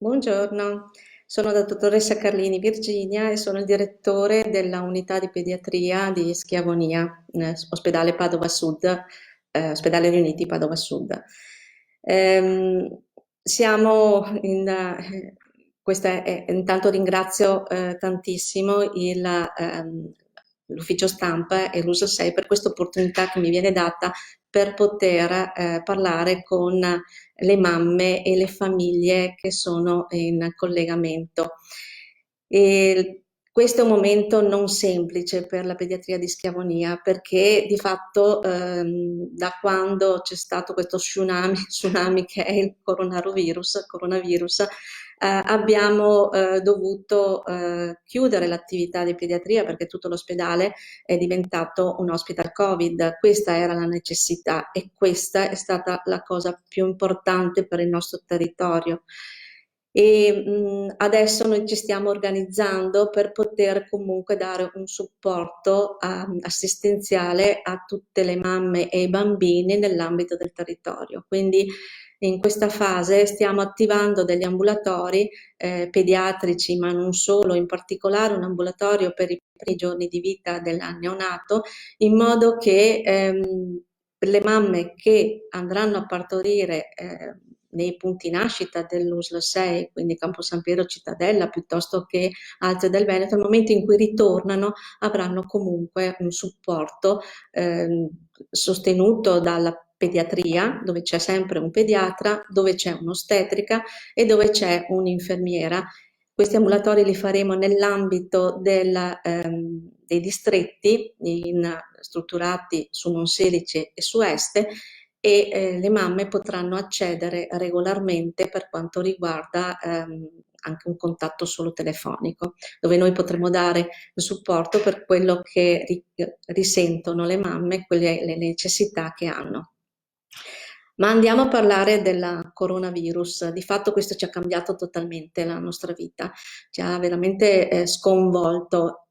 Buongiorno, sono la dottoressa Carlini Virginia e sono il direttore della unità di pediatria di Schiavonia, ospedale Padova Sud, ospedale Riuniti Padova Sud. Ehm, siamo in, intanto ringrazio tantissimo l'ufficio stampa e l'USL 6 per questa opportunità che mi viene data per poter parlare con le mamme e le famiglie che sono in collegamento. E questo è un momento non semplice per la pediatria di Schiavonia perché di fatto da quando c'è stato questo tsunami che è il coronavirus, abbiamo dovuto chiudere l'attività di pediatria perché tutto l'ospedale è diventato un hospital Covid. Questa era la necessità e questa è stata la cosa più importante per il nostro territorio. E adesso noi ci stiamo organizzando per poter comunque dare un supporto assistenziale a tutte le mamme e i bambini nell'ambito del territorio. Quindi in questa fase stiamo attivando degli ambulatori pediatrici, ma non solo, in particolare un ambulatorio per i primi giorni di vita del neonato, in modo che le mamme che andranno a partorire nei punti nascita dell'USL 6, quindi Campo San Piero Cittadella, piuttosto che altre del Veneto, nel momento in cui ritornano avranno comunque un supporto sostenuto dalla pediatria, dove c'è sempre un pediatra, dove c'è un'ostetrica e dove c'è un'infermiera. Questi ambulatori li faremo nell'ambito dei distretti strutturati su Monselice e su Este e le mamme potranno accedere regolarmente per quanto riguarda anche un contatto solo telefonico, dove noi potremo dare il supporto per quello che risentono le mamme, le necessità che hanno. Ma andiamo a parlare del coronavirus. Di fatto questo ci ha cambiato totalmente la nostra vita, ci ha veramente sconvolto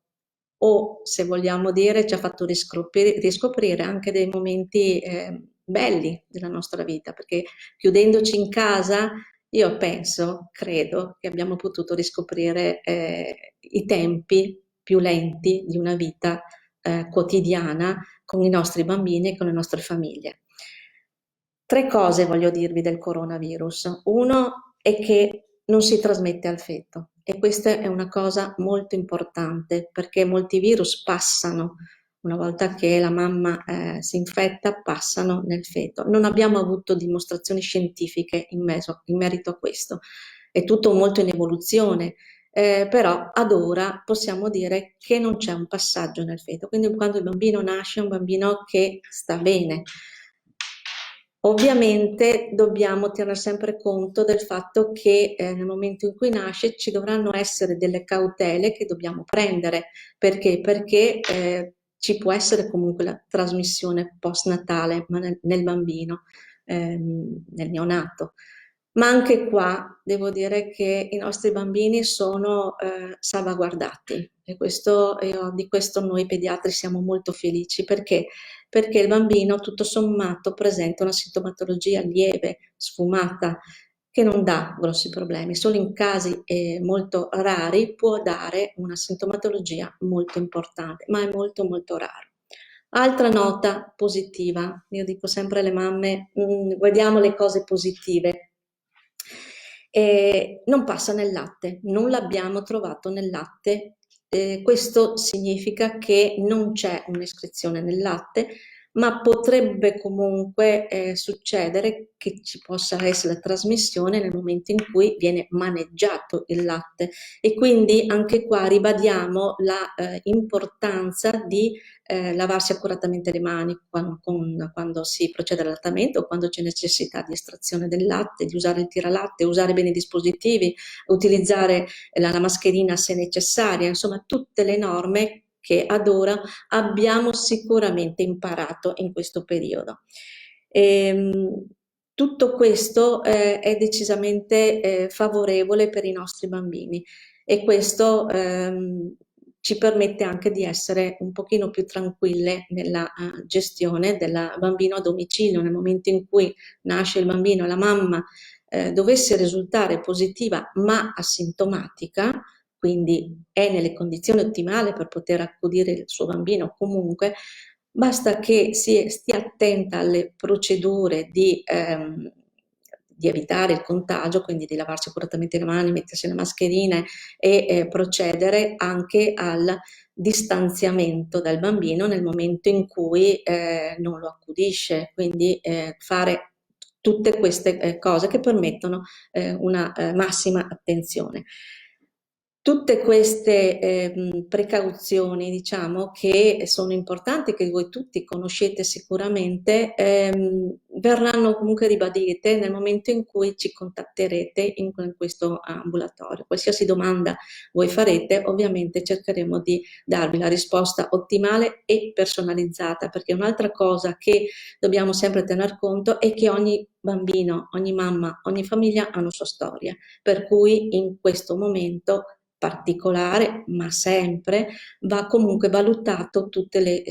o, se vogliamo dire, ci ha fatto riscoprire anche dei momenti belli della nostra vita, perché chiudendoci in casa, io penso, credo, che abbiamo potuto riscoprire i tempi più lenti di una vita quotidiana con i nostri bambini e con le nostre famiglie. Tre cose voglio dirvi del coronavirus. Uno è che non si trasmette al feto e questa è una cosa molto importante perché molti virus passano, una volta che la mamma si infetta, passano nel feto. Non abbiamo avuto dimostrazioni scientifiche in merito a questo, è tutto molto in evoluzione. Però ad ora possiamo dire che non c'è un passaggio nel feto, quindi quando il bambino nasce è un bambino che sta bene. Ovviamente dobbiamo tenere sempre conto del fatto che nel momento in cui nasce ci dovranno essere delle cautele che dobbiamo prendere. Perché? Perché ci può essere comunque la trasmissione postnatale ma nel bambino, nel neonato. Ma anche qua devo dire che i nostri bambini sono salvaguardati e di questo noi pediatri siamo molto felici perché il bambino tutto sommato presenta una sintomatologia lieve, sfumata, che non dà grossi problemi, solo in casi molto rari può dare una sintomatologia molto importante, ma è molto molto raro. Altra nota positiva, io dico sempre alle mamme, guardiamo le cose positive. Non passa nel latte, non l'abbiamo trovato nel latte, questo significa che non c'è un'iscrizione nel latte, ma potrebbe comunque succedere che ci possa essere la trasmissione nel momento in cui viene maneggiato il latte e quindi anche qua ribadiamo la importanza di lavarsi accuratamente le mani quando si procede all'allattamento, quando c'è necessità di estrazione del latte, di usare il tiralatte, usare bene i dispositivi, utilizzare la mascherina se necessaria, insomma tutte le norme che ad ora abbiamo sicuramente imparato in questo periodo. Tutto questo è decisamente favorevole per i nostri bambini e questo ci permette anche di essere un pochino più tranquille nella gestione del bambino a domicilio, nel momento in cui nasce il bambino, la mamma dovesse risultare positiva ma asintomatica, quindi è nelle condizioni ottimali per poter accudire il suo bambino comunque, basta che stia attenta alle procedure di evitare il contagio, quindi di lavarsi accuratamente le mani, mettersi le mascherine e procedere anche al distanziamento dal bambino nel momento in cui non lo accudisce, quindi fare tutte queste cose che permettono una massima attenzione. Tutte queste precauzioni, diciamo, che sono importanti, che voi tutti conoscete sicuramente, verranno comunque ribadite nel momento in cui ci contatterete in questo ambulatorio. Qualsiasi domanda voi farete, ovviamente cercheremo di darvi la risposta ottimale e personalizzata, perché un'altra cosa che dobbiamo sempre tener conto è che ogni bambino, ogni mamma, ogni famiglia ha una sua storia, per cui in questo momento particolare, ma sempre va comunque valutato tutte le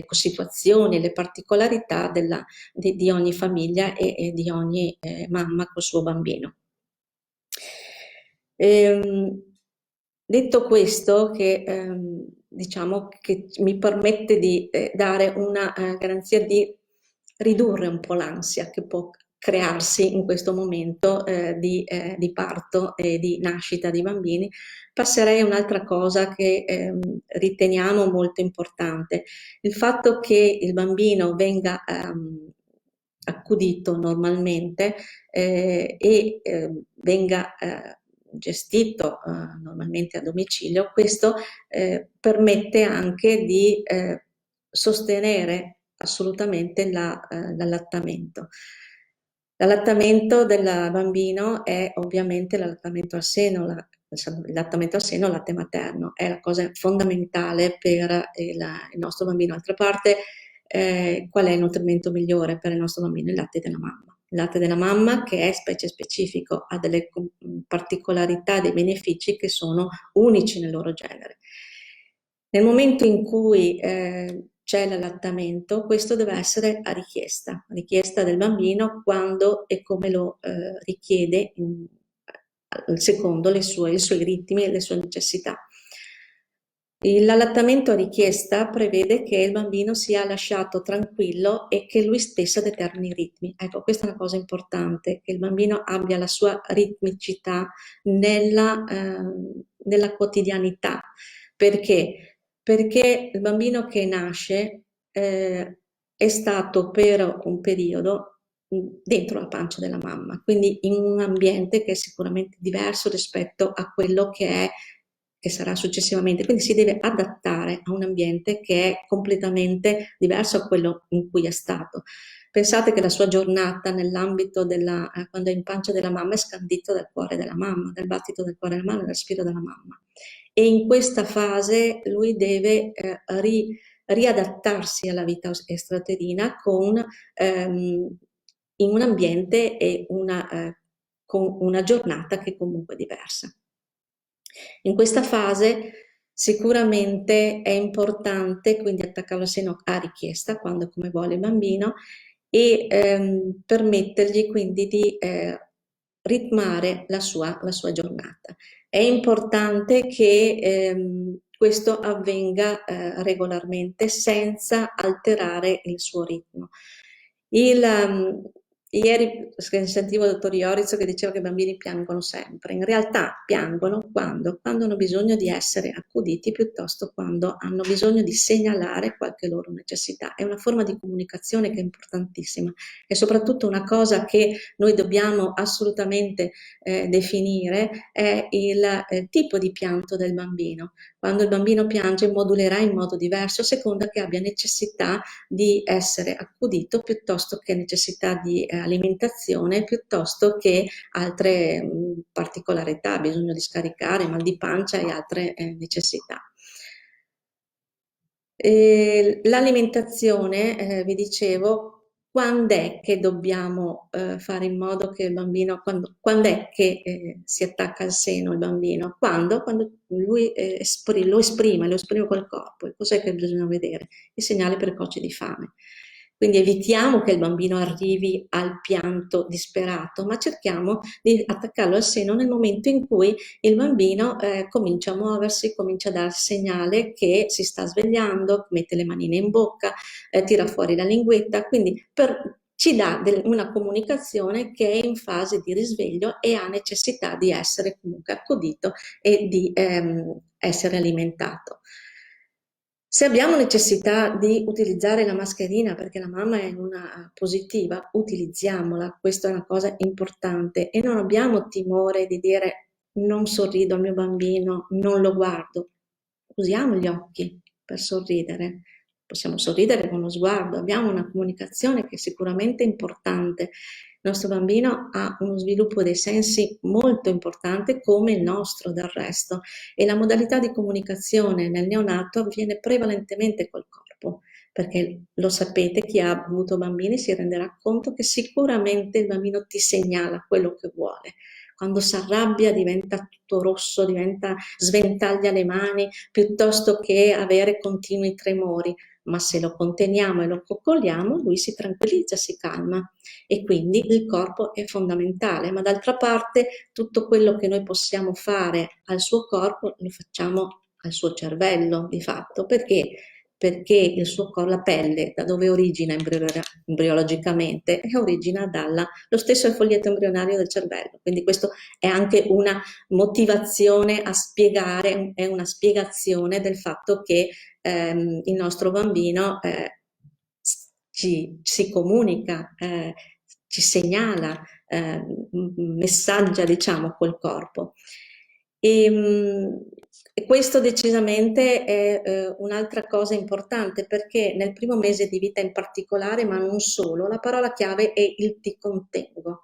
situazioni, le particolarità di ogni famiglia e di ogni mamma col suo bambino. Detto questo, che diciamo che mi permette di dare una garanzia di ridurre un po' l'ansia che può crearsi in questo momento di parto e di nascita di bambini, passerei a un'altra cosa che riteniamo molto importante. Il fatto che il bambino venga accudito normalmente e venga gestito normalmente a domicilio, questo permette anche di sostenere assolutamente l'allattamento. L'allattamento del bambino è ovviamente l'allattamento al seno, il lattamento al seno, il latte materno, è la cosa fondamentale per il nostro bambino. D'altra parte, qual è il nutrimento migliore per il nostro bambino? Il latte della mamma. Il latte della mamma, che è specie specifico, ha delle particolarità, dei benefici che sono unici nel loro genere. Nel momento in cui c'è l'allattamento, questo deve essere a richiesta del bambino quando e come lo richiede, secondo i suoi ritmi e le sue necessità. L'allattamento a richiesta prevede che il bambino sia lasciato tranquillo e che lui stesso determini i ritmi. Ecco, questa è una cosa importante, che il bambino abbia la sua ritmicità nella quotidianità. Perché? Perché il bambino che nasce è stato per un periodo dentro la pancia della mamma, quindi in un ambiente che è sicuramente diverso rispetto a quello che sarà successivamente, quindi si deve adattare a un ambiente che è completamente diverso a quello in cui è stato. Pensate che la sua giornata nell'ambito quando è in pancia della mamma è scandita dal cuore della mamma, dal battito del cuore della mamma, dal respiro della mamma. E in questa fase lui deve riadattarsi alla vita extrauterina in un ambiente e con una giornata che comunque è diversa. In questa fase sicuramente è importante quindi attaccarlo al seno a richiesta, quando e come vuole il bambino, e permettergli quindi di ritmare la sua giornata. È importante che questo avvenga regolarmente senza alterare il suo ritmo. Ieri sentivo il dottor Iorizzo che diceva che i bambini piangono sempre. In realtà piangono quando hanno bisogno di essere accuditi, piuttosto quando hanno bisogno di segnalare qualche loro necessità. È una forma di comunicazione che è importantissima e soprattutto una cosa che noi dobbiamo assolutamente definire è il tipo di pianto del bambino. Quando il bambino piange modulerà in modo diverso a seconda che abbia necessità di essere accudito piuttosto che necessità di alimentazione, piuttosto che altre particolarità, bisogno di scaricare, mal di pancia e altre necessità. L'alimentazione, vi dicevo, quando è che dobbiamo fare in modo che il bambino, quando è che si attacca al seno il bambino? Quando lui lo esprime col corpo. E cos'è che bisogna vedere? I segnali precoci di fame. Quindi evitiamo che il bambino arrivi al pianto disperato, ma cerchiamo di attaccarlo al seno nel momento in cui il bambino comincia a muoversi, comincia a dar segnale che si sta svegliando, mette le manine in bocca, tira fuori la linguetta, quindi ci dà una comunicazione che è in fase di risveglio e ha necessità di essere comunque accudito e di essere alimentato. Se abbiamo necessità di utilizzare la mascherina perché la mamma è in una positiva, utilizziamola, questa è una cosa importante e non abbiamo timore di dire non sorrido al mio bambino, non lo guardo. Usiamo gli occhi per sorridere, possiamo sorridere con lo sguardo, abbiamo una comunicazione che è sicuramente importante. Il nostro bambino ha uno sviluppo dei sensi molto importante come il nostro del resto e la modalità di comunicazione nel neonato avviene prevalentemente col corpo, perché lo sapete, chi ha avuto bambini si renderà conto che sicuramente il bambino ti segnala quello che vuole. Quando si arrabbia diventa tutto rosso, sventaglia le mani, piuttosto che avere continui tremori, ma se lo conteniamo e lo coccoliamo, lui si tranquillizza, si calma e quindi il corpo è fondamentale, ma d'altra parte tutto quello che noi possiamo fare al suo corpo lo facciamo al suo cervello di fatto, perché il suo corpo, la pelle, da dove origina embriologicamente, origina dallo stesso foglietto embrionario del cervello, quindi questo è anche una motivazione a spiegare, è una spiegazione del fatto che il nostro bambino si comunica, ci segnala, messaggia, diciamo, col corpo. E questo decisamente è un'altra cosa importante perché nel primo mese di vita in particolare, ma non solo, la parola chiave è il ti contengo.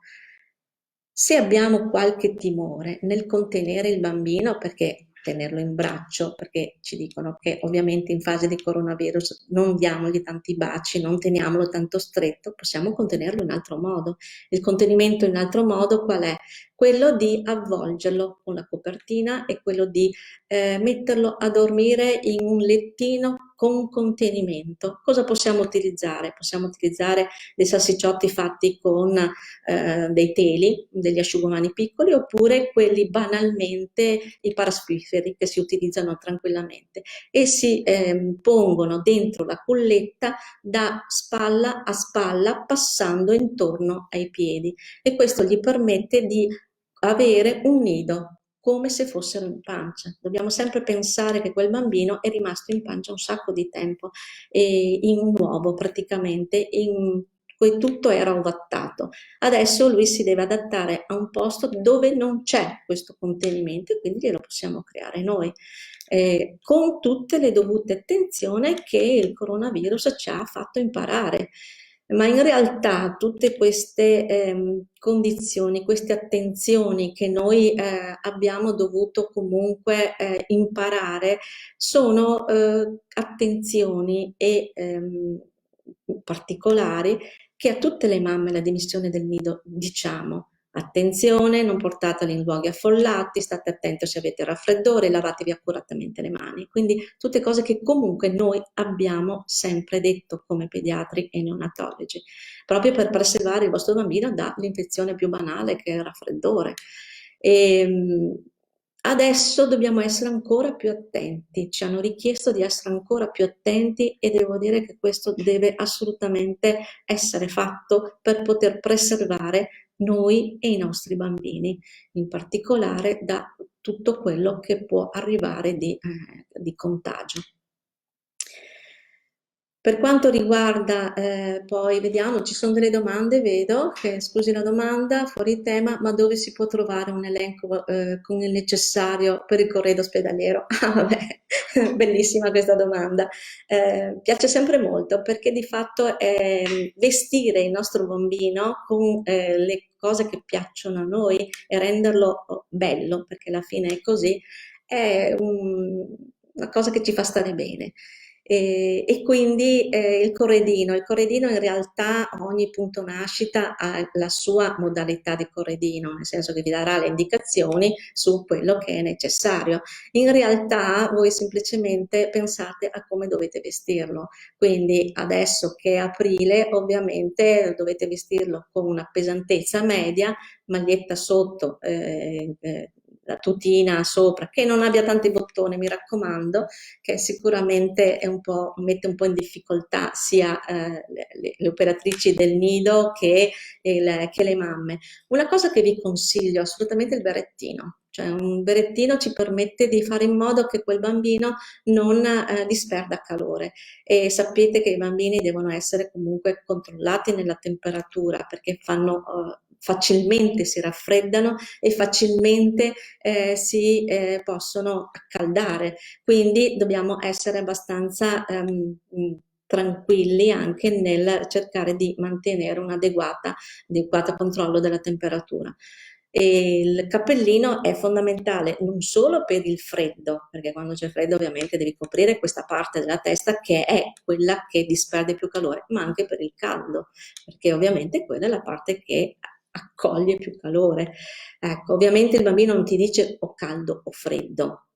Se abbiamo qualche timore nel contenere il bambino, perché tenerlo in braccio, perché ci dicono che ovviamente in fase di coronavirus non diamogli tanti baci, non teniamolo tanto stretto, possiamo contenerlo in altro modo. Il contenimento in altro modo qual è? Quello di avvolgerlo con la copertina e quello di metterlo a dormire in un lettino con contenimento. Cosa possiamo utilizzare? Possiamo utilizzare dei salsicciotti fatti con dei teli, degli asciugamani piccoli, oppure quelli banalmente, i paraspiferi che si utilizzano tranquillamente e si pongono dentro la culletta da spalla a spalla passando intorno ai piedi e questo gli permette di avere un nido come se fossero in pancia. Dobbiamo sempre pensare che quel bambino è rimasto in pancia un sacco di tempo, in un uovo praticamente, in cui tutto era ovattato. Adesso lui si deve adattare a un posto dove non c'è questo contenimento e quindi glielo possiamo creare noi, con tutte le dovute attenzioni che il coronavirus ci ha fatto imparare. Ma in realtà tutte queste condizioni, queste attenzioni che noi abbiamo dovuto comunque imparare sono attenzioni e particolari che a tutte le mamme la dimissione del nido diciamo. Attenzione, non portateli in luoghi affollati, state attenti se avete raffreddore, lavatevi accuratamente le mani. Quindi tutte cose che comunque noi abbiamo sempre detto come pediatri e neonatologi, proprio per preservare il vostro bambino dall'infezione più banale che è il raffreddore. E, adesso dobbiamo essere ancora più attenti, ci hanno richiesto di essere ancora più attenti e devo dire che questo deve assolutamente essere fatto per poter preservare noi e i nostri bambini, in particolare da tutto quello che può arrivare di contagio. Per quanto riguarda, poi vediamo, ci sono delle domande, vedo, che scusi la domanda, fuori tema, ma dove si può trovare un elenco con il necessario per il corredo ospedaliero? Ah, vabbè, bellissima questa domanda. Piace sempre molto perché di fatto vestire il nostro bambino con le cose che piacciono a noi e renderlo bello, perché alla fine è così, è una cosa che ci fa stare bene. E quindi il corredino in realtà ogni punto nascita ha la sua modalità di corredino, nel senso che vi darà le indicazioni su quello che è necessario. In realtà voi semplicemente pensate a come dovete vestirlo, quindi adesso che è aprile ovviamente dovete vestirlo con una pesantezza media, maglietta sotto, la tutina sopra, che non abbia tanti bottoni, mi raccomando, che sicuramente è mette un po' in difficoltà sia le operatrici del nido che le mamme. Una cosa che vi consiglio assolutamente è il berrettino. Cioè un berrettino ci permette di fare in modo che quel bambino non disperda calore e sapete che i bambini devono essere comunque controllati nella temperatura perché facilmente si raffreddano e facilmente si possono accaldare, quindi dobbiamo essere abbastanza tranquilli anche nel cercare di mantenere un adeguato controllo della temperatura. E il cappellino è fondamentale non solo per il freddo, perché quando c'è freddo ovviamente devi coprire questa parte della testa che è quella che disperde più calore, ma anche per il caldo, perché ovviamente quella è la parte che accoglie più calore. Ecco, ovviamente il bambino non ti dice o caldo o freddo,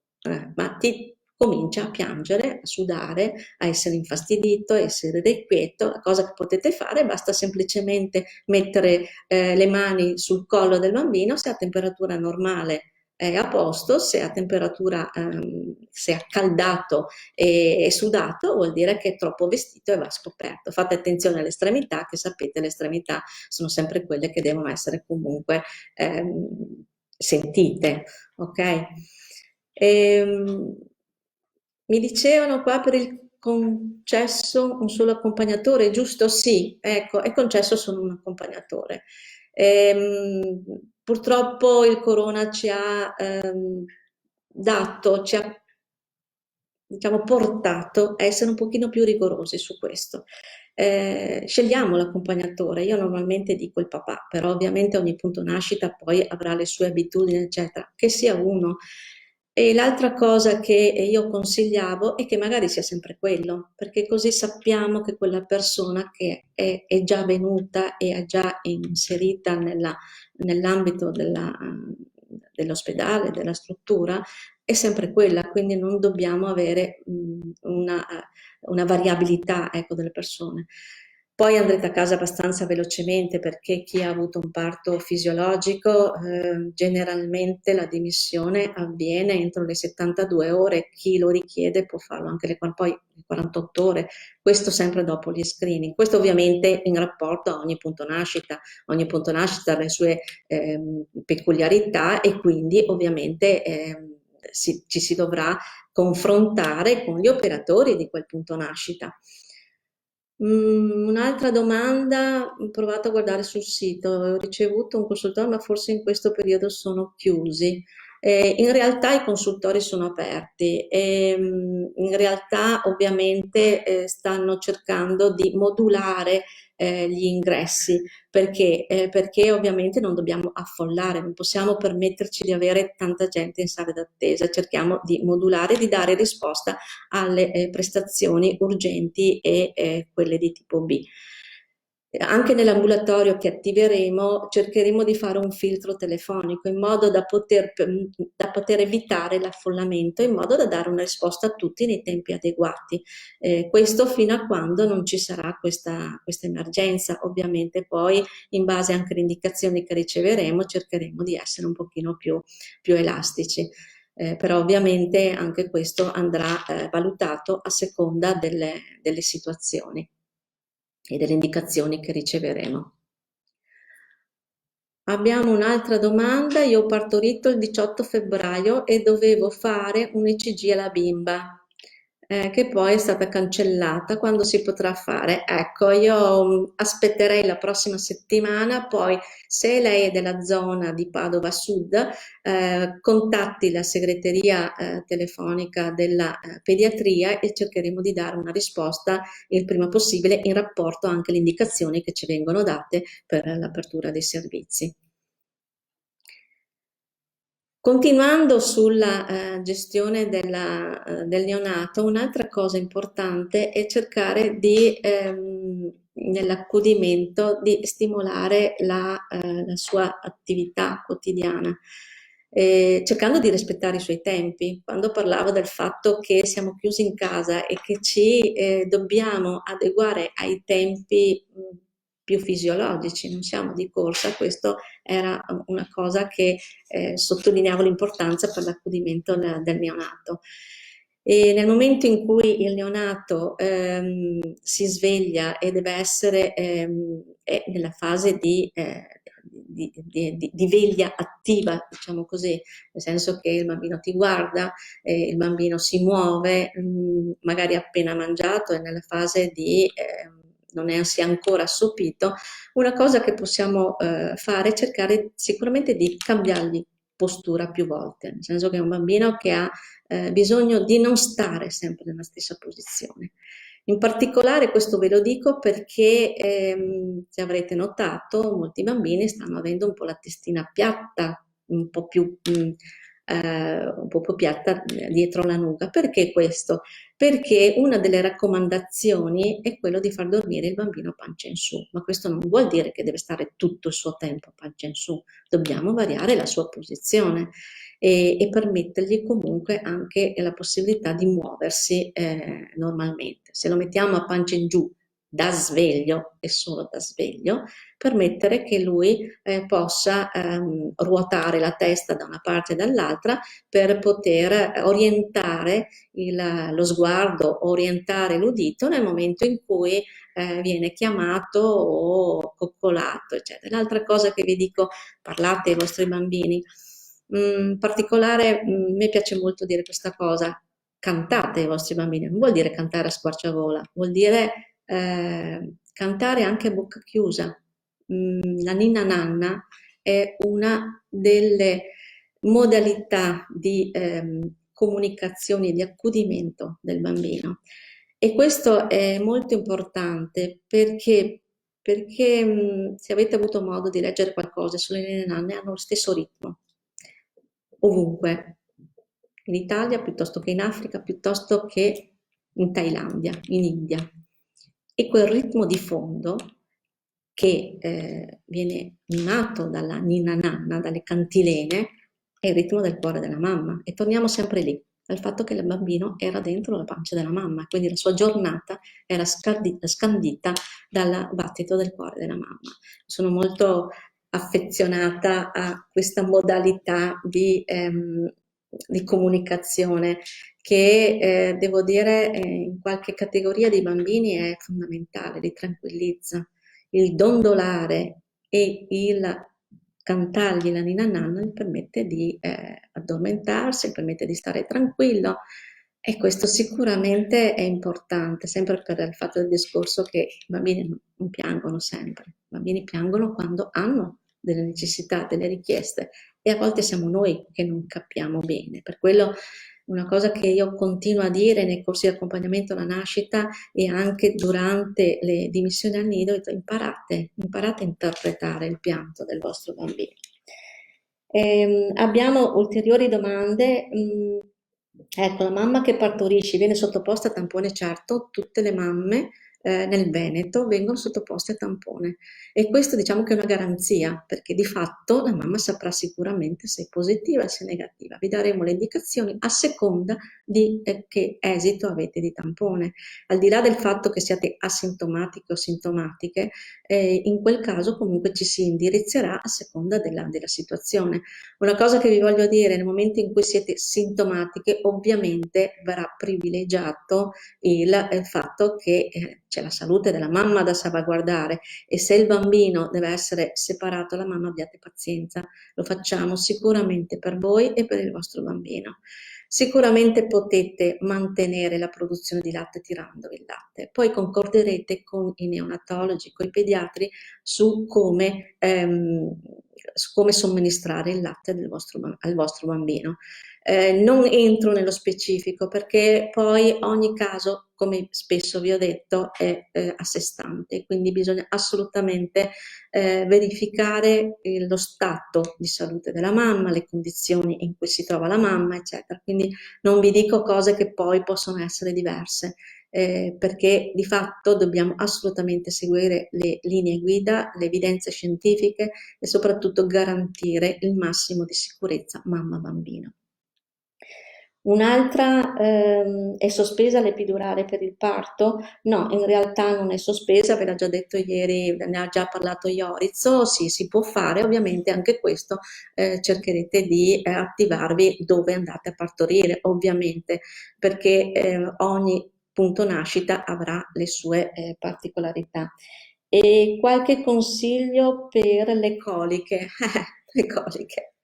ma ti comincia a piangere, a sudare, a essere infastidito, a essere irrequieto. La cosa che potete fare basta semplicemente mettere le mani sul collo del bambino, se a temperatura normale è a posto, se a temperatura, se è accaldato e sudato, vuol dire che è troppo vestito e va scoperto. Fate attenzione alle estremità, che sapete le estremità sono sempre quelle che devono essere comunque sentite, ok? Ehm, Mi dicevano qua per il concesso un solo accompagnatore, giusto? Sì, ecco, è concesso solo un accompagnatore. Purtroppo il corona ci ha ci ha diciamo, portato a essere un pochino più rigorosi su questo. Scegliamo l'accompagnatore, io normalmente dico il papà, però ovviamente ogni punto nascita poi avrà le sue abitudini, eccetera, che sia uno. E l'altra cosa che io consigliavo è che magari sia sempre quello, perché così sappiamo che quella persona che è già venuta e è già inserita nell'ambito dell'ospedale, della struttura, è sempre quella, quindi non dobbiamo avere una variabilità, ecco, delle persone. Poi andrete a casa abbastanza velocemente perché chi ha avuto un parto fisiologico, generalmente la dimissione avviene entro le 72 ore, chi lo richiede può farlo anche poi le 48 ore, questo sempre dopo gli screening. Questo ovviamente in rapporto a ogni punto nascita ha le sue peculiarità e quindi ovviamente ci si dovrà confrontare con gli operatori di quel punto nascita. Un'altra domanda, ho provato a guardare sul sito, ho ricevuto un consultorio, ma forse in questo periodo sono chiusi. In realtà i consultori sono aperti e in realtà ovviamente stanno cercando di modulare gli ingressi perché ovviamente non dobbiamo affollare, non possiamo permetterci di avere tanta gente in sala d'attesa, cerchiamo di modulare, di dare risposta alle prestazioni urgenti e quelle di tipo B. Anche nell'ambulatorio che attiveremo cercheremo di fare un filtro telefonico in modo da poter evitare l'affollamento, in modo da dare una risposta a tutti nei tempi adeguati. Questo fino a quando non ci sarà questa emergenza. Ovviamente poi in base anche alle indicazioni che riceveremo cercheremo di essere un pochino più elastici. Però ovviamente anche questo andrà valutato a seconda delle situazioni e delle indicazioni che riceveremo. Abbiamo un'altra domanda, io ho partorito il 18 febbraio e dovevo fare un ECG alla bimba, che poi è stata cancellata, quando si potrà fare? Ecco, io aspetterei la prossima settimana, poi se lei è della zona di Padova Sud, contatti la segreteria telefonica della pediatria e cercheremo di dare una risposta il prima possibile in rapporto anche alle indicazioni che ci vengono date per l'apertura dei servizi. Continuando sulla gestione del neonato, un'altra cosa importante è cercare di, nell'accudimento, di stimolare la sua attività quotidiana, cercando di rispettare i suoi tempi. Quando parlavo del fatto che siamo chiusi in casa e che ci dobbiamo adeguare ai tempi più fisiologici, non siamo di corsa, questo era una cosa che sottolineavo l'importanza per l'accudimento del neonato. E nel momento in cui il neonato si sveglia e deve essere è nella fase di veglia attiva, diciamo così, nel senso che il bambino ti guarda, il bambino si muove, magari appena mangiato, è nella fase di non è, si è ancora assopito, una cosa che possiamo fare è cercare sicuramente di cambiargli postura più volte, nel senso che è un bambino che ha bisogno di non stare sempre nella stessa posizione. In particolare questo ve lo dico perché, se avrete notato, molti bambini stanno avendo un po' la testina piatta, un po' più piatta dietro la nuca. Perché questo? Perché una delle raccomandazioni è quello di far dormire il bambino a pancia in su, ma questo non vuol dire che deve stare tutto il suo tempo a pancia in su, dobbiamo variare la sua posizione e permettergli comunque anche la possibilità di muoversi normalmente. Se lo mettiamo a pancia in giù da sveglio e solo da sveglio, permettere che lui possa ruotare la testa da una parte e dall'altra per poter orientare lo sguardo, orientare l'udito nel momento in cui viene chiamato o coccolato, eccetera. L'altra cosa che vi dico, parlate ai vostri bambini. In particolare, a me piace molto dire questa cosa, cantate ai vostri bambini, non vuol dire cantare a squarciagola, vuol dire cantare anche a bocca chiusa. La ninna nanna è una delle modalità di comunicazione e di accudimento del bambino. E questo è molto importante perché se avete avuto modo di leggere qualcosa sulle nene nanne hanno lo stesso ritmo, ovunque, in Italia piuttosto che in Africa, piuttosto che in Thailandia, in India. E quel ritmo di fondo che viene mimato dalla ninna nanna, dalle cantilene, è il ritmo del cuore della mamma. E torniamo sempre lì, al fatto che il bambino era dentro la pancia della mamma, quindi la sua giornata era scandita dal battito del cuore della mamma. Sono molto affezionata a questa modalità di comunicazione che devo dire in qualche categoria di bambini è fondamentale, li tranquillizza. Il dondolare e il cantargli la ninna nanna gli permette di addormentarsi, permette di stare tranquillo e questo sicuramente è importante, sempre per il fatto del discorso che i bambini non piangono sempre, i bambini piangono quando hanno delle necessità, delle richieste e a volte siamo noi che non capiamo bene. Per quello una cosa che io continuo a dire nei corsi di accompagnamento alla nascita e anche durante le dimissioni al nido, imparate a interpretare il pianto del vostro bambino. Abbiamo ulteriori domande. Ecco, la mamma che partorisce viene sottoposta a tampone, certo, tutte le mamme nel Veneto vengono sottoposte a tampone e questo diciamo che è una garanzia perché di fatto la mamma saprà sicuramente se è positiva o se è negativa. Vi daremo le indicazioni a seconda di che esito avete di tampone. Al di là del fatto che siate asintomatiche o sintomatiche, in quel caso comunque ci si indirizzerà a seconda della situazione. Una cosa che vi voglio dire, nel momento in cui siete sintomatiche, ovviamente verrà privilegiato il fatto che c'è la salute della mamma da salvaguardare e se il bambino deve essere separato dalla mamma abbiate pazienza, lo facciamo sicuramente per voi e per il vostro bambino. Sicuramente potete mantenere la produzione di latte tirando il latte, poi concorderete con i neonatologi, con i pediatri su come come somministrare il latte al vostro bambino. Non entro nello specifico perché poi ogni caso, come spesso vi ho detto, è a sé stante, quindi bisogna assolutamente verificare lo stato di salute della mamma, le condizioni in cui si trova la mamma, eccetera. Quindi non vi dico cose che poi possono essere diverse. Perché di fatto dobbiamo assolutamente seguire le linee guida, le evidenze scientifiche e soprattutto garantire il massimo di sicurezza mamma-bambino. Un'altra è sospesa l'epidurale per il parto? No, in realtà non è sospesa, ve l'ha già detto ieri, ne ha già parlato Iorizzo, sì, si può fare, ovviamente anche questo cercherete di attivarvi dove andate a partorire, ovviamente, perché ogni punto nascita avrà le sue particolarità. E qualche consiglio per le coliche? Le coliche.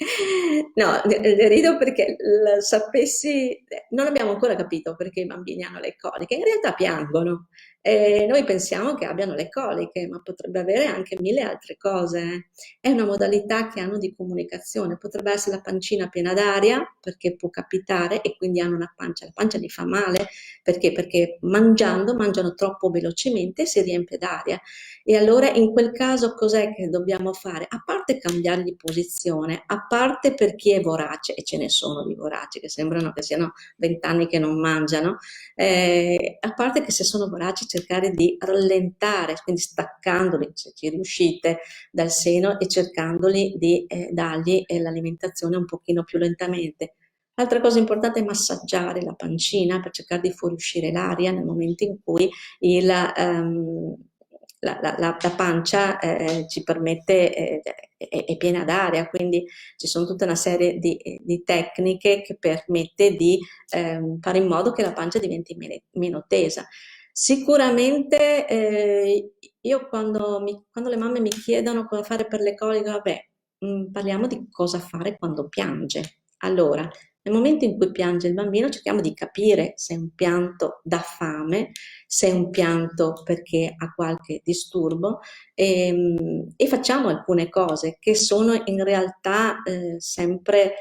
No, rido perché sapessi, non abbiamo ancora capito perché i bambini hanno le coliche, in realtà piangono. Noi pensiamo che abbiano le coliche, ma potrebbe avere anche mille altre cose. È una modalità che hanno di comunicazione, potrebbe essere la pancina piena d'aria, perché può capitare, e quindi hanno una pancia, la pancia gli fa male, perché? Perché mangiano troppo velocemente e si riempie d'aria. E allora in quel caso cos'è che dobbiamo fare? A parte cambiargli posizione, a parte per chi è vorace, e ce ne sono di voraci che sembrano che siano 20 anni che non mangiano, a parte che se sono voraci cercare di rallentare, quindi staccandoli, se ci riuscite, dal seno e cercandoli di dargli l'alimentazione un pochino più lentamente. Altra cosa importante è massaggiare la pancina per cercare di fuoriuscire l'aria nel momento in cui la pancia ci permette, è piena d'aria, quindi ci sono tutta una serie di tecniche che permette di fare in modo che la pancia diventi meno tesa. Sicuramente io quando le mamme mi chiedono cosa fare per le coliche, vabbè, parliamo di cosa fare quando piange. Allora, nel momento in cui piange il bambino cerchiamo di capire se è un pianto da fame, se è un pianto perché ha qualche disturbo e facciamo alcune cose che sono in realtà sempre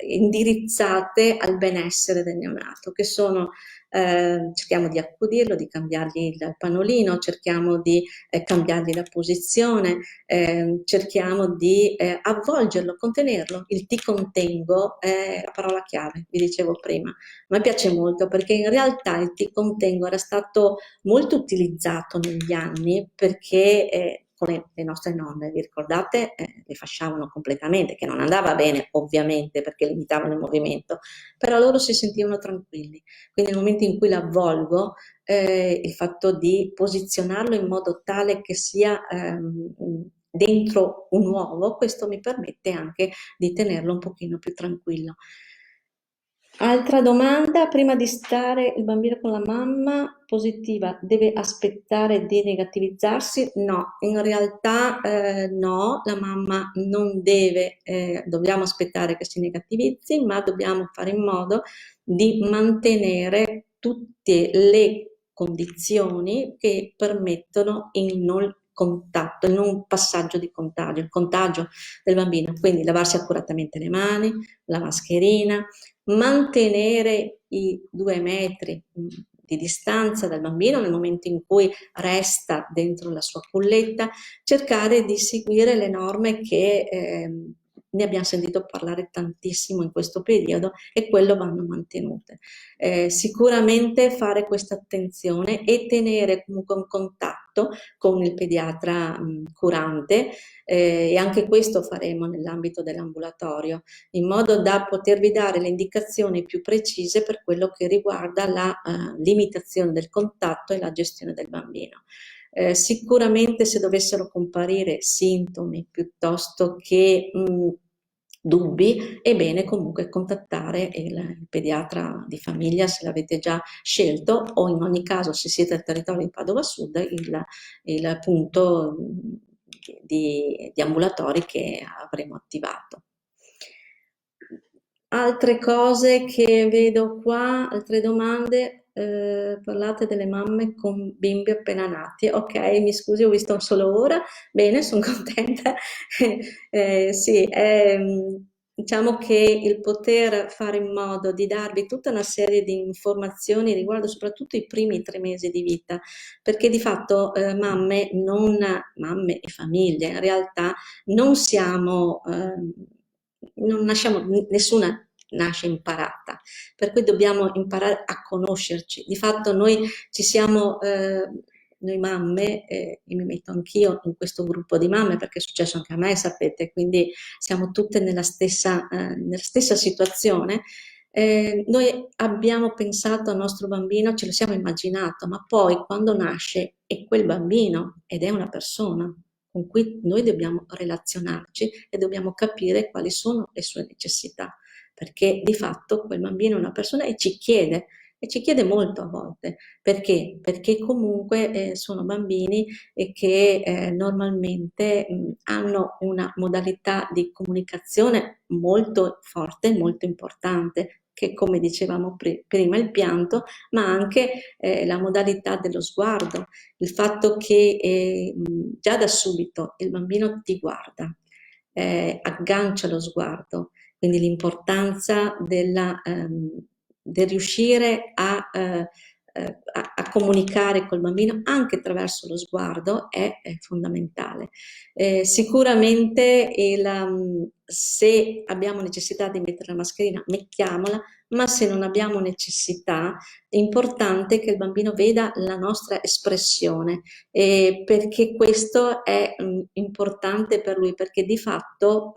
indirizzate al benessere del neonato, che sono cerchiamo di accudirlo, di cambiargli il pannolino, cerchiamo di cambiargli la posizione, cerchiamo di avvolgerlo, contenerlo. Il ti contengo è la parola chiave, vi dicevo prima. A me piace molto perché in realtà il ti contengo era stato molto utilizzato negli anni perché con le nostre nonne, vi ricordate, le fasciavano completamente, che non andava bene ovviamente perché limitavano il movimento, però loro si sentivano tranquilli. Quindi nel momento in cui l'avvolgo, il fatto di posizionarlo in modo tale che sia dentro un uovo, questo mi permette anche di tenerlo un pochino più tranquillo. Altra domanda, prima di stare il bambino con la mamma positiva, deve aspettare di negativizzarsi? No, in realtà no, la mamma non deve, dobbiamo aspettare che si negativizzi, ma dobbiamo fare in modo di mantenere tutte le condizioni che permettono il non contatto, il non passaggio di contagio, il contagio del bambino, quindi lavarsi accuratamente le mani, la mascherina, mantenere i 2 metri di distanza dal bambino nel momento in cui resta dentro la sua culletta, cercare di seguire le norme che ne abbiamo sentito parlare tantissimo in questo periodo e quello vanno mantenute. Sicuramente fare questa attenzione e tenere comunque un contatto con il pediatra curante e anche questo faremo nell'ambito dell'ambulatorio in modo da potervi dare le indicazioni più precise per quello che riguarda la limitazione del contatto e la gestione del bambino. Sicuramente se dovessero comparire sintomi piuttosto che dubbi, è bene comunque contattare il pediatra di famiglia se l'avete già scelto o in ogni caso se siete al territorio di Padova Sud il punto di ambulatori che avremo attivato. Altre cose che vedo qua, altre domande, parlate delle mamme con bimbi appena nati. Ok, mi scusi, ho visto solo ora. Bene, sono contenta. Sì, diciamo che il poter fare in modo di darvi tutta una serie di informazioni riguardo soprattutto i primi 3 mesi di vita, perché di fatto mamme e famiglie in realtà non siamo, non nasciamo, nessuna nasce imparata, per cui dobbiamo imparare a conoscerci. Di fatto noi ci siamo, noi mamme, e mi metto anch'io in questo gruppo di mamme perché è successo anche a me, sapete, quindi siamo tutte nella stessa situazione. Noi abbiamo pensato al nostro bambino, ce lo siamo immaginato, ma poi quando nasce è quel bambino ed è una persona con cui noi dobbiamo relazionarci e dobbiamo capire quali sono le sue necessità, perché di fatto quel bambino è una persona e ci chiede molto a volte. Perché? Perché comunque sono bambini e che normalmente hanno una modalità di comunicazione molto forte, molto importante, che come dicevamo prima il pianto, ma anche la modalità dello sguardo, il fatto che già da subito il bambino ti guarda, aggancia lo sguardo, quindi l'importanza del riuscire a comunicare col bambino anche attraverso lo sguardo è fondamentale. Sicuramente se abbiamo necessità di mettere la mascherina, mettiamola, ma se non abbiamo necessità, è importante che il bambino veda la nostra espressione, perché questo è importante per lui, perché di fatto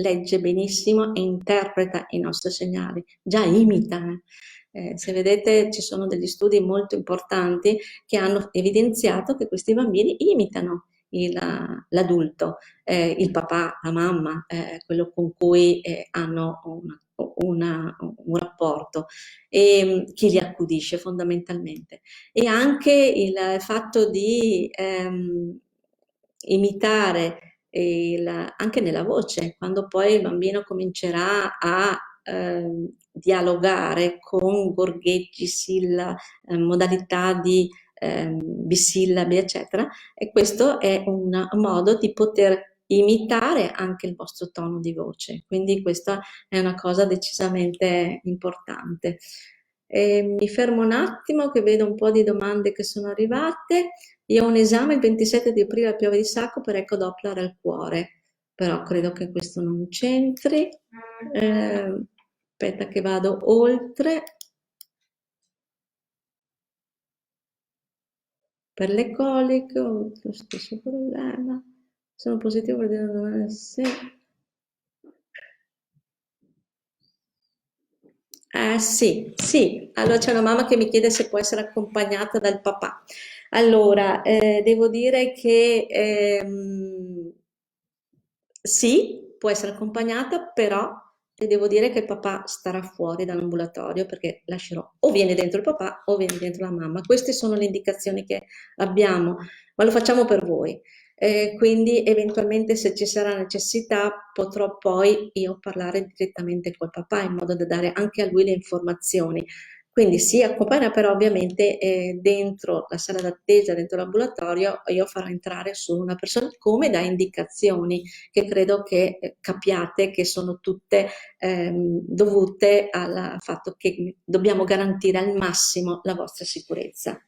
legge benissimo e interpreta i nostri segnali, già imita. Se vedete ci sono degli studi molto importanti che hanno evidenziato che questi bambini imitano l'adulto, il papà, la mamma, quello con cui hanno un rapporto e chi li accudisce fondamentalmente. E anche il fatto di imitare anche nella voce, quando poi il bambino comincerà a dialogare con gorgheggi, modalità di bisillabi, eccetera, e questo è un modo di poter imitare anche il vostro tono di voce, quindi questa è una cosa decisamente importante. Mi fermo un attimo che vedo un po' di domande che sono arrivate. Io ho un esame il 27 di aprile a Pieve di Sacco per ecodoppler al cuore, però credo che questo non c'entri. Aspetta che vado oltre. Per le coliche ho lo stesso problema. Sono positivo per dire domani sì. Sì, sì. Allora c'è una mamma che mi chiede se può essere accompagnata dal papà. Allora, devo dire che sì, può essere accompagnata, però le devo dire che il papà starà fuori dall'ambulatorio perché lascerò o viene dentro il papà o viene dentro la mamma. Queste sono le indicazioni che abbiamo, ma lo facciamo per voi. Quindi eventualmente se ci sarà necessità potrò poi io parlare direttamente col papà in modo da dare anche a lui le informazioni. Quindi si accompagna, però ovviamente dentro la sala d'attesa, dentro l'ambulatorio, io farò entrare solo una persona come da indicazioni che credo che capiate che sono tutte dovute al fatto che dobbiamo garantire al massimo la vostra sicurezza.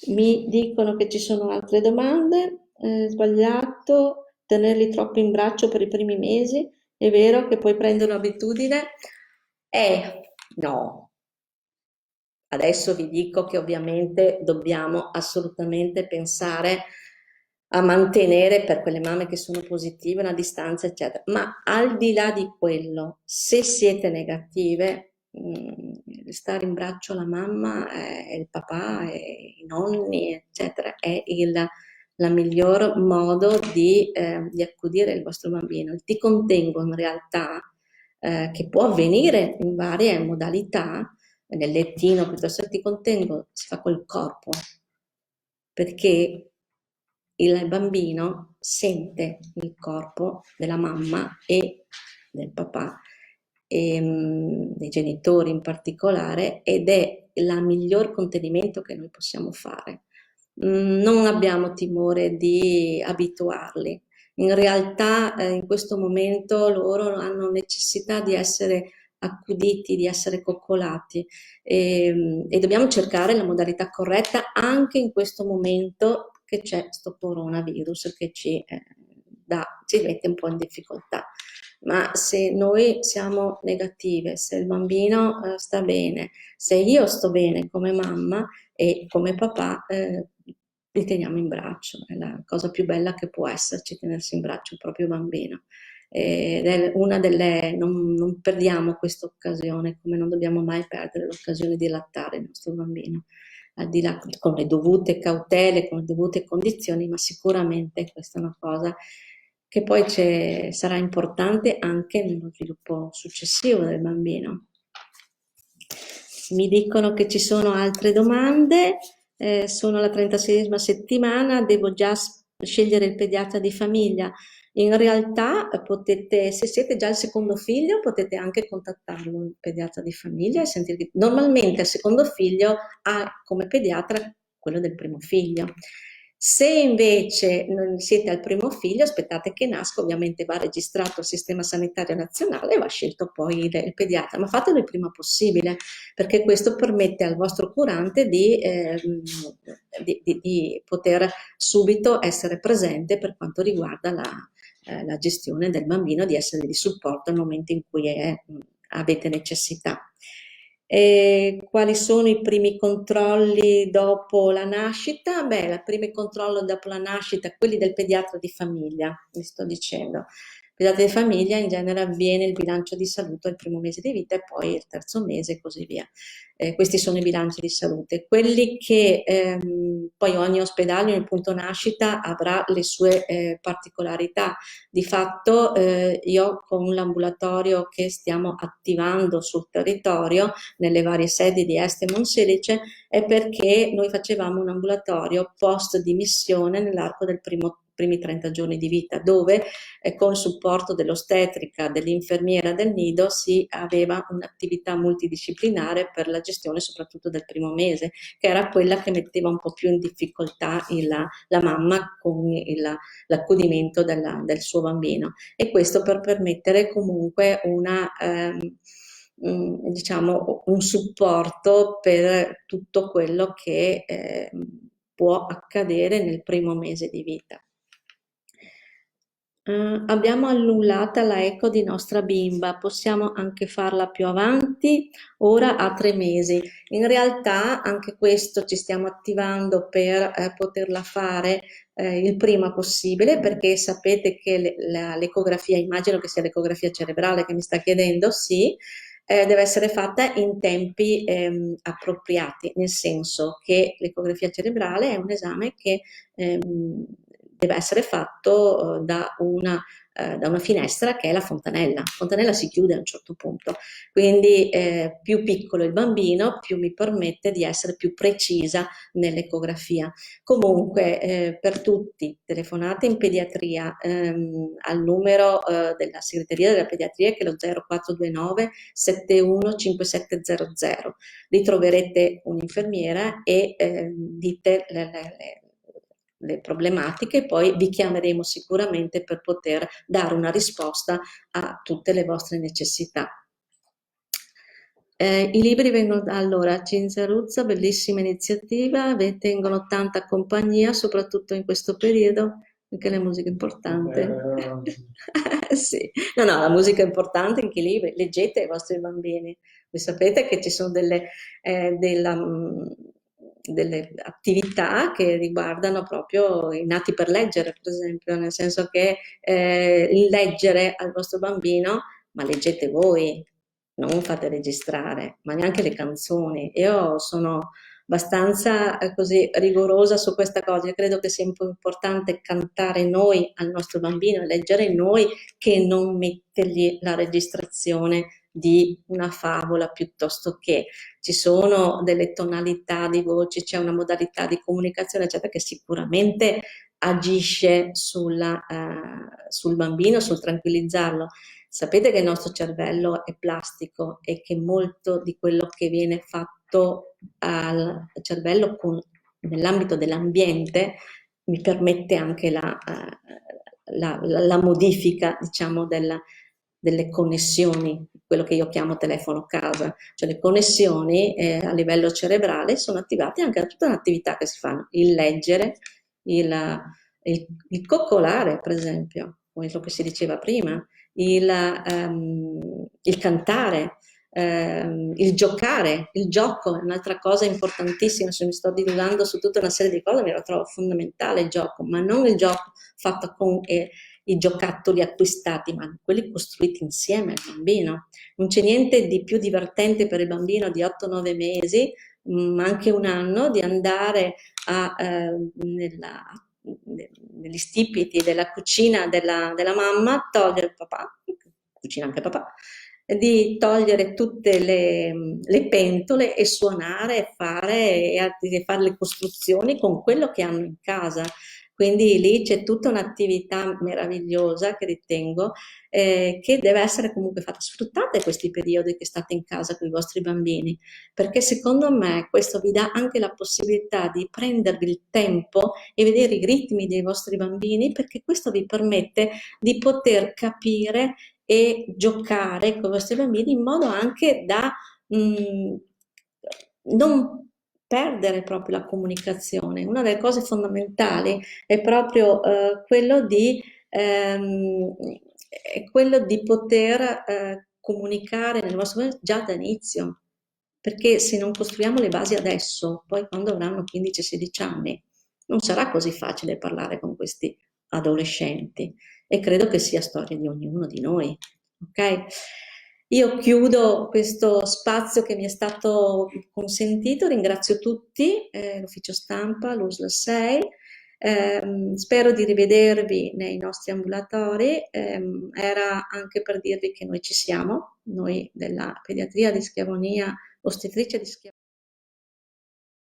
Mi dicono che ci sono altre domande. Sbagliato, tenerli troppo in braccio per i primi mesi. È vero che poi prendono abitudine? No. Adesso vi dico che ovviamente dobbiamo assolutamente pensare a mantenere per quelle mamme che sono positive una distanza, eccetera. Ma al di là di quello, se siete negative, stare in braccio alla mamma, il papà, i nonni, eccetera, è la miglior modo di accudire il vostro bambino. Il ti contengo in realtà, che può avvenire in varie modalità, nel lettino piuttosto che ti contengo, si fa col corpo, perché il bambino sente il corpo della mamma e del papà dei genitori in particolare, ed è il miglior contenimento che noi possiamo fare. Non abbiamo timore di abituarli. In realtà in questo momento loro hanno necessità di essere accuditi, di essere coccolati e dobbiamo cercare la modalità corretta anche in questo momento che c'è questo coronavirus che ci mette un po' in difficoltà. Ma se noi siamo negative, se il bambino sta bene, se io sto bene come mamma e come papà, li teniamo in braccio. È la cosa più bella che può esserci, tenersi in braccio il proprio bambino. Ed è una delle, non perdiamo questa occasione, come non dobbiamo mai perdere l'occasione di lattare il nostro bambino, al di là con le dovute cautele, con le dovute condizioni, ma sicuramente questa è una cosa che poi sarà importante anche nello sviluppo successivo del bambino. Mi dicono che ci sono altre domande, sono la 36esima settimana, devo già scegliere il pediatra di famiglia. In realtà potete, se siete già il secondo figlio, potete anche contattarlo, il pediatra di famiglia, e sentirvi. Normalmente il secondo figlio ha come pediatra quello del primo figlio. Se invece non siete al primo figlio, aspettate che nasca, ovviamente va registrato al Sistema Sanitario Nazionale e va scelto poi il pediatra, ma fatelo il prima possibile, perché questo permette al vostro curante di poter subito essere presente per quanto riguarda la gestione del bambino, di essere di supporto nel momento in cui avete necessità. Quali sono i primi controlli dopo la nascita? Beh, il primo controllo dopo la nascita, quelli del pediatra di famiglia, vi sto dicendo. Il pediatra di famiglia in genere avviene il bilancio di salute al primo mese di vita e poi il terzo mese e così via. Questi sono i bilanci di salute. Quelli che poi ogni ospedale, ogni punto nascita avrà le sue particolarità. Di fatto io con l'ambulatorio che stiamo attivando sul territorio, nelle varie sedi di Este e Monselice, è perché noi facevamo un ambulatorio post dimissione nell'arco del primi 30 giorni di vita, dove con il supporto dell'ostetrica, dell'infermiera del nido si aveva un'attività multidisciplinare per la gestione soprattutto del primo mese, che era quella che metteva un po' più in difficoltà la mamma con l'accudimento del suo bambino, e questo per permettere comunque diciamo, un supporto per tutto quello che può accadere nel primo mese di vita. Abbiamo annullata la eco di nostra bimba, possiamo anche farla più avanti, ora a 3 mesi. In realtà anche questo ci stiamo attivando per poterla fare il prima possibile, perché sapete che l'ecografia, immagino che sia l'ecografia cerebrale che mi sta chiedendo, sì, deve essere fatta in tempi appropriati, nel senso che l'ecografia cerebrale è un esame che deve essere fatto da una finestra che è la fontanella. La fontanella si chiude a un certo punto, quindi più piccolo il bambino, più mi permette di essere più precisa nell'ecografia. Comunque per tutti, telefonate in pediatria al numero della segreteria della pediatria, che è lo 0429 715700. Lì troverete un'infermiera e dite le problematiche, poi vi chiameremo sicuramente per poter dare una risposta a tutte le vostre necessità. I libri vengono, allora, Cinzia, bellissima iniziativa, tengono tanta compagnia, soprattutto in questo periodo, perché la musica è importante. Sì. No, la musica è importante, anche i libri, leggete ai vostri bambini. Voi sapete che ci sono delle attività che riguardano proprio i nati per leggere, per esempio, nel senso che il leggere al vostro bambino, ma leggete voi, non fate registrare, ma neanche le canzoni. Io sono abbastanza così rigorosa su questa cosa. Io credo che sia importante cantare noi al nostro bambino, leggere noi, che non mettergli la registrazione di una favola, piuttosto che ci sono delle tonalità di voce, c'è una modalità di comunicazione, eccetera, che sicuramente agisce sul bambino, sul tranquillizzarlo. Sapete che il nostro cervello è plastico e che molto di quello che viene fatto al cervello nell'ambito dell'ambiente mi permette anche la modifica, diciamo, delle connessioni, quello che io chiamo telefono casa, cioè le connessioni a livello cerebrale sono attivate anche da tutta un'attività che si fanno, il leggere, il coccolare, per esempio, quello che si diceva prima, il cantare, il giocare, il gioco è un'altra cosa importantissima. Se mi sto dilungando su tutta una serie di cose, mi lo trovo fondamentale il gioco, ma non il gioco fatto con i giocattoli acquistati, ma quelli costruiti insieme al bambino. Non c'è niente di più divertente per il bambino di 8-9 mesi, ma anche un anno, di andare negli stipiti della cucina della mamma, togliere il papà, cucina anche papà, di togliere tutte le pentole e suonare e fare le costruzioni con quello che hanno in casa. Quindi lì c'è tutta un'attività meravigliosa che ritengo che deve essere comunque fatta. Sfruttate questi periodi che state in casa con i vostri bambini, perché secondo me questo vi dà anche la possibilità di prendervi il tempo e vedere i ritmi dei vostri bambini, perché questo vi permette di poter capire e giocare con i vostri bambini in modo anche da non perdere proprio la comunicazione. Una delle cose fondamentali è proprio è quello di poter comunicare nel vostro momento già da inizio, perché se non costruiamo le basi adesso, poi quando avranno 15-16 anni, non sarà così facile parlare con questi adolescenti e credo che sia storia di ognuno di noi, ok? Io chiudo questo spazio che mi è stato consentito, ringrazio tutti, l'ufficio stampa, l'USL 6, spero di rivedervi nei nostri ambulatori, era anche per dirvi che noi ci siamo, noi della pediatria di Schiavonia, ostetricia di Schiavonia.